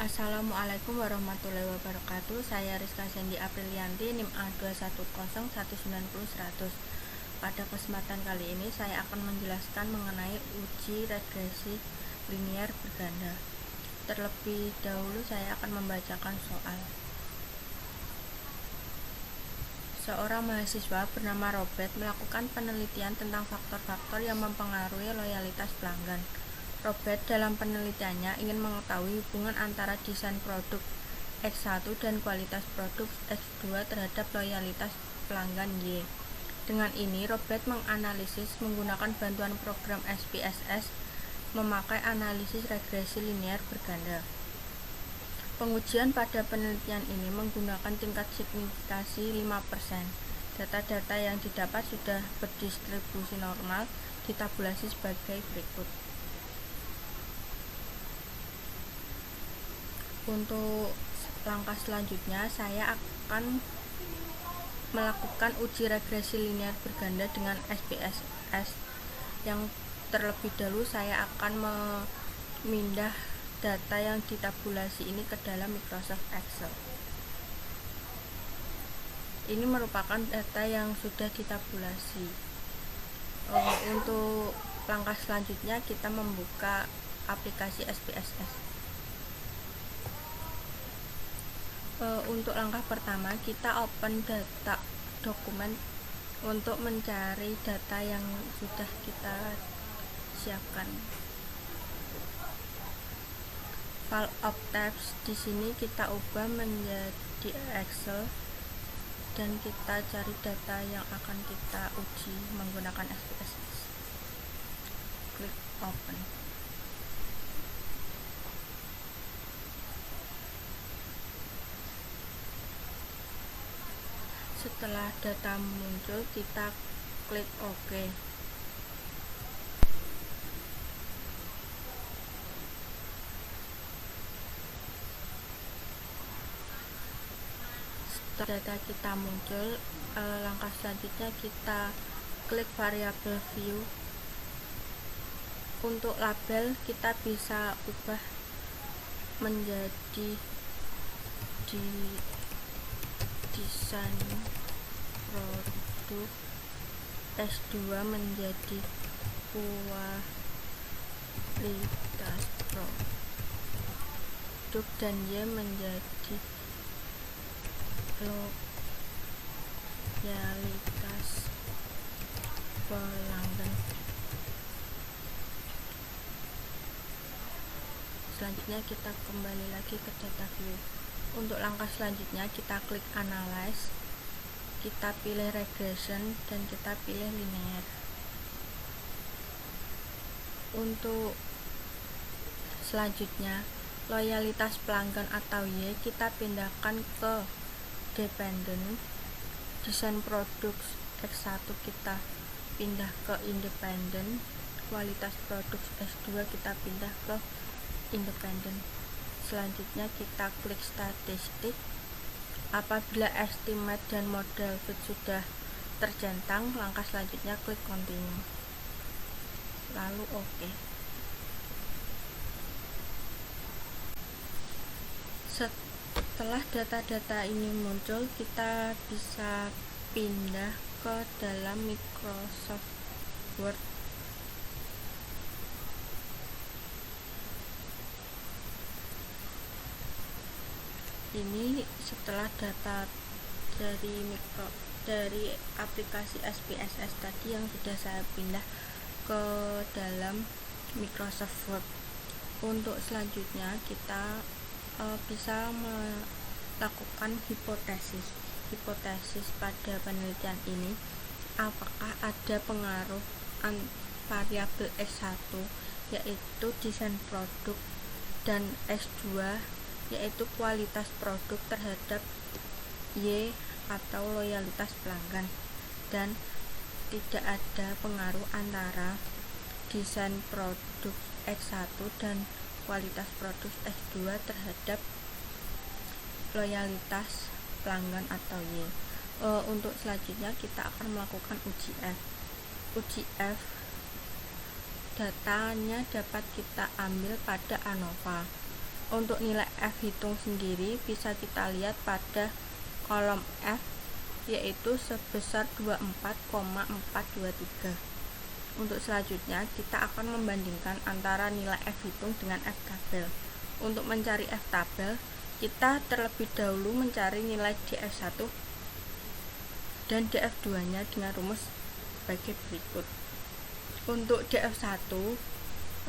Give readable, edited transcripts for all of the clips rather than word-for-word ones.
Assalamualaikum warahmatullahi wabarakatuh. Saya Rizka Sendi Aprilianti, NIM A210190100. Pada kesempatan kali ini saya akan menjelaskan mengenai uji regresi linier berganda. Terlebih dahulu saya akan membacakan soal. Seorang mahasiswa bernama Robert melakukan penelitian tentang faktor-faktor yang mempengaruhi loyalitas pelanggan. Robert dalam penelitiannya ingin mengetahui hubungan antara desain produk X1 dan kualitas produk X2 terhadap loyalitas pelanggan Y. Dengan ini, Robert menganalisis menggunakan bantuan program SPSS memakai analisis regresi linier berganda. Pengujian pada penelitian ini menggunakan tingkat signifikasi 5%. Data-data yang didapat sudah berdistribusi normal, ditabulasi sebagai berikut. Untuk langkah selanjutnya, saya akan melakukan uji regresi linier berganda dengan SPSS. Yang terlebih dahulu saya akan memindah data yang ditabulasi ini ke dalam Microsoft Excel. Ini merupakan data yang sudah ditabulasi. Untuk langkah selanjutnya kita membuka aplikasi SPSS. Untuk langkah pertama kita open data dokumen untuk mencari data yang sudah kita siapkan. File of tabs di sini kita ubah menjadi Excel dan kita cari data yang akan kita uji menggunakan SPSS. Klik open. Setelah data muncul, kita klik OK. Setelah data kita muncul, langkah selanjutnya kita klik variabel view. Untuk label kita bisa ubah menjadi desain produk, S2 menjadi kualitas produk, dan Y menjadi loyalitas pelanggan. Selanjutnya kita kembali lagi ke data view. Untuk langkah selanjutnya kita klik analyze, kita pilih regression dan kita pilih linear. Untuk selanjutnya loyalitas pelanggan atau Y kita pindahkan ke dependent. Desain produk X1 kita pindah ke independent, kualitas produk S2 kita pindah ke independent. Selanjutnya kita klik statistik. Apabila estimate dan model fit sudah tercentang, langkah selanjutnya klik continue, lalu OK. Setelah data-data ini muncul, kita bisa pindah ke dalam Microsoft Word. Ini setelah data dari aplikasi SPSS tadi yang sudah saya pindah ke dalam Microsoft Word. Untuk selanjutnya kita bisa melakukan hipotesis pada penelitian ini. Apakah ada pengaruh variabel X1 yaitu desain produk dan S2 yaitu kualitas produk terhadap Y atau loyalitas pelanggan, dan tidak ada pengaruh antara desain produk X1 dan kualitas produk S2 terhadap loyalitas pelanggan atau Y. Untuk selanjutnya kita akan melakukan uji F. Uji F datanya dapat kita ambil pada ANOVA. Untuk nilai F hitung sendiri bisa kita lihat pada kolom F, yaitu sebesar 24,423. Untuk selanjutnya kita akan membandingkan antara nilai F hitung dengan F tabel. Untuk mencari F tabel, kita terlebih dahulu mencari nilai DF1 dan DF2 nya dengan rumus sebagai berikut. Untuk DF1,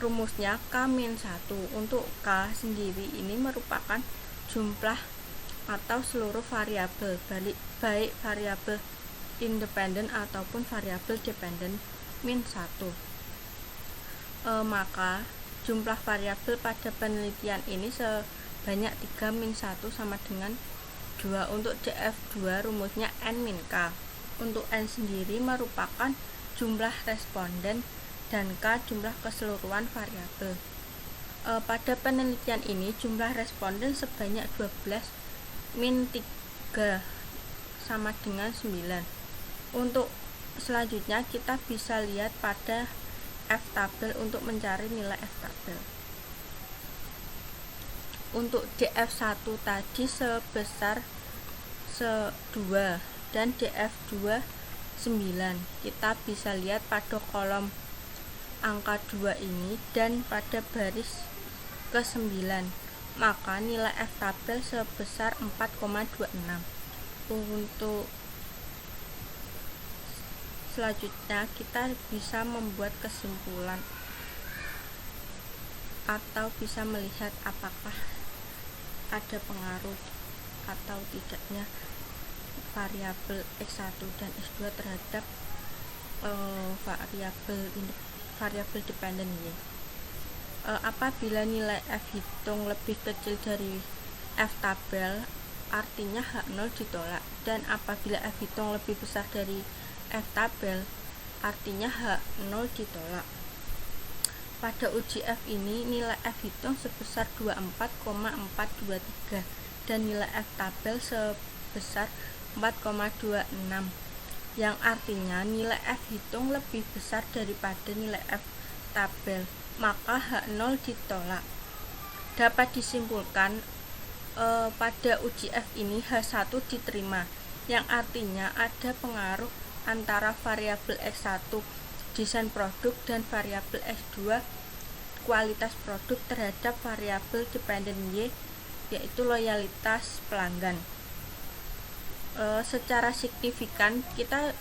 rumusnya K-1. Untuk K sendiri ini merupakan jumlah atau seluruh variabel, baik variabel independen ataupun variabel dependen min 1. Maka jumlah variabel pada penelitian ini sebanyak 3 min 1 sama dengan 2. Untuk DF2 rumusnya N min K. Untuk N sendiri merupakan jumlah responden dan K jumlah keseluruhan variabel. Pada penelitian ini jumlah responden sebanyak 12 min 3 sama dengan 9. Untuk selanjutnya kita bisa lihat pada F tabel untuk mencari nilai F tabel. Untuk DF1 tadi sebesar 2 dan DF2 9. Kita bisa lihat pada kolom angka 2 ini dan pada baris ke-9, maka nilai F tabel sebesar 4,26. Untuk selanjutnya kita bisa membuat kesimpulan atau bisa melihat apakah ada pengaruh atau tidaknya variabel X1 dan X2 terhadap variabel dependen Y. Apabila nilai F hitung lebih kecil dari F tabel, artinya H0 ditolak, dan apabila F hitung lebih besar dari F tabel, artinya H0 ditolak. Pada uji F ini nilai F hitung sebesar 24,423 dan nilai F tabel sebesar 4,26, yang artinya nilai F hitung lebih besar daripada nilai F tabel, maka H0 ditolak. Dapat disimpulkan pada uji F ini H1 diterima, yang artinya ada pengaruh antara variabel X1 desain produk dan variabel X2 kualitas produk terhadap variabel dependen Y, yaitu loyalitas pelanggan. Secara signifikan kita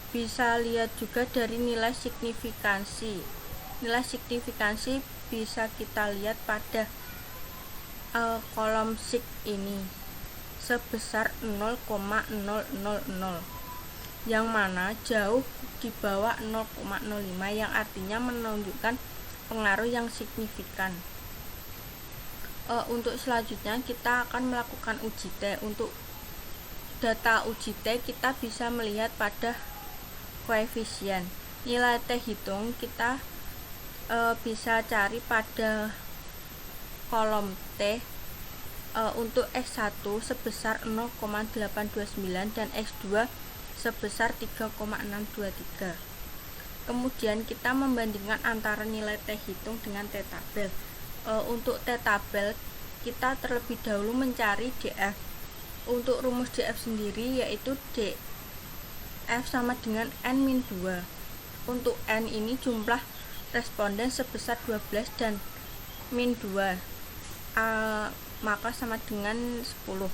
bisa lihat juga dari nilai signifikansi. Nilai signifikansi bisa kita lihat pada kolom sig ini sebesar 0,000, yang mana jauh di bawah 0,05, yang artinya menunjukkan pengaruh yang signifikan. Untuk selanjutnya kita akan melakukan uji T. Untuk data uji T kita bisa melihat pada koefisien. Nilai T hitung kita bisa cari pada kolom T. Untuk X1 sebesar 0,829 dan X2 sebesar 3,623. Kemudian kita membandingkan antara nilai T hitung dengan T tabel. Untuk T tabel kita terlebih dahulu mencari DF. Untuk rumus DF sendiri yaitu DF sama dengan N-2. Untuk N ini jumlah responden sebesar 12 dan min 2, maka sama dengan 10.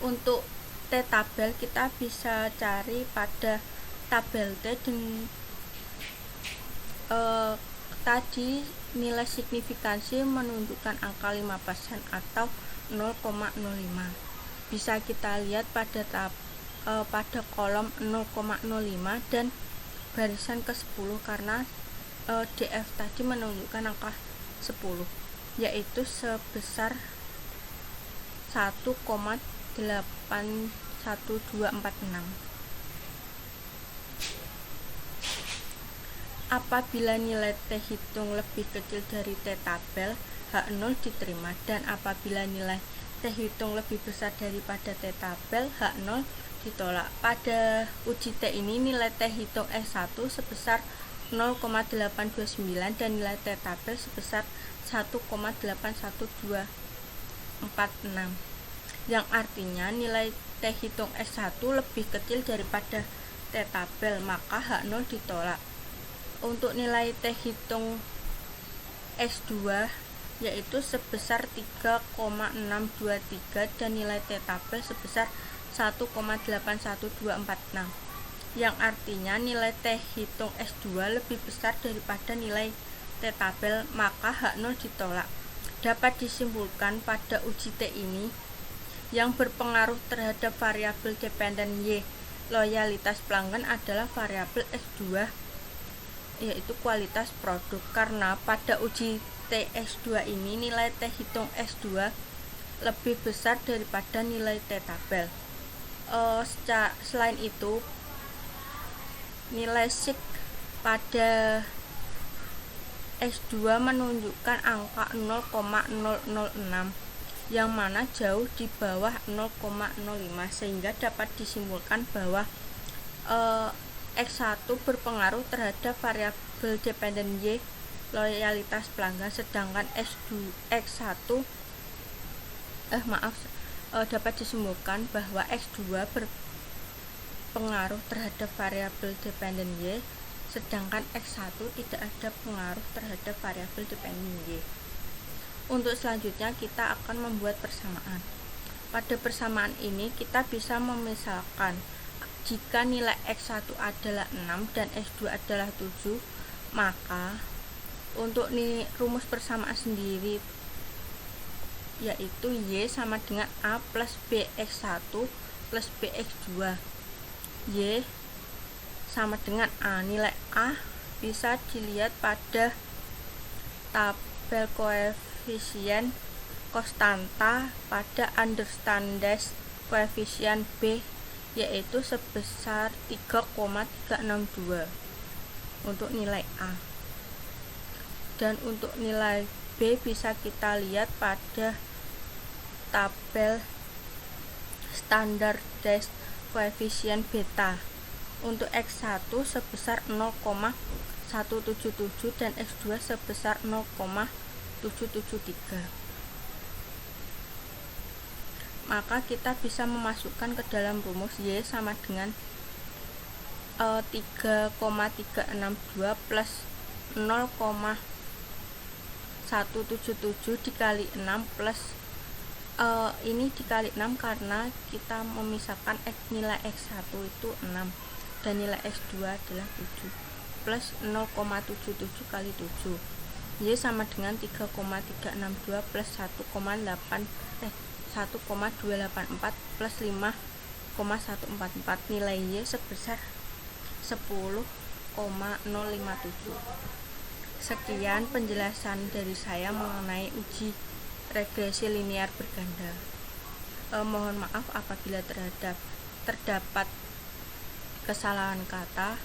Untuk T tabel kita bisa cari pada tabel T dan tadi nilai signifikansi menunjukkan angka 5% atau 0,05. Bisa kita lihat pada kolom 0,05 dan barisan ke-10 karena DF tadi menunjukkan angka 10, yaitu sebesar 1,81246. Apabila nilai T hitung lebih kecil dari T tabel, H0 diterima, dan apabila nilai T hitung lebih besar daripada T tabel, H0 ditolak. Pada uji T ini nilai T hitung S1 sebesar 0,829 dan nilai T tabel sebesar 1,81246, yang artinya nilai T hitung S1 lebih kecil daripada T tabel, maka H0 ditolak. Untuk nilai T hitung S2 yaitu sebesar 3,623 dan nilai T tabel sebesar 1,81246, yang artinya nilai T hitung S2 lebih besar daripada nilai T tabel, maka H0 ditolak. Dapat disimpulkan pada uji T ini yang berpengaruh terhadap variabel dependen Y loyalitas pelanggan adalah variabel S2 yaitu kualitas produk, karena pada uji T S2 ini nilai T hitung S2 lebih besar daripada nilai T tabel. Selain itu, nilai SIG pada S2 menunjukkan angka 0,006 yang mana jauh di bawah 0,05, sehingga dapat disimpulkan bahwa X1 berpengaruh terhadap variabel dependen Y loyalitas pelanggan, sedangkan dapat disimpulkan bahwa X2 berpengaruh terhadap variabel dependen Y, sedangkan X1 tidak ada pengaruh terhadap variabel dependen Y. Untuk selanjutnya kita akan membuat persamaan. Pada persamaan ini kita bisa memisalkan jika nilai X1 adalah 6 dan S2 adalah 7, maka untuk rumus persamaan sendiri yaitu Y sama dengan A plus BX1 plus BX2. Y sama dengan A. Nilai A bisa dilihat pada tabel koefisien konstanta pada understands koefisien B yaitu sebesar 3,362 untuk nilai A. Dan untuk nilai B bisa kita lihat pada tabel standardized koefisien beta. Untuk X1 sebesar 0,177 dan X2 sebesar 0,773. Maka kita bisa memasukkan ke dalam rumus Y sama dengan 3,362 plus 0,177 dikali 6 plus ini dikali 6 karena kita memisahkan nilai X1 itu 6 dan nilai X2 adalah 7 plus 0,77 kali 7. Y sama dengan 3,362 plus 1,284 plus 5,144. Nilai Y sebesar 10,057. Sekian penjelasan dari saya mengenai uji regresi linear berganda. Mohon maaf apabila terdapat kesalahan kata.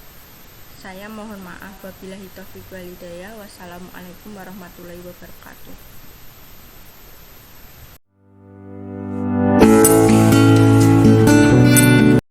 Saya mohon maaf. Wabillahi taufiq wal hidayah. Wassalamualaikum warahmatullahi wabarakatuh.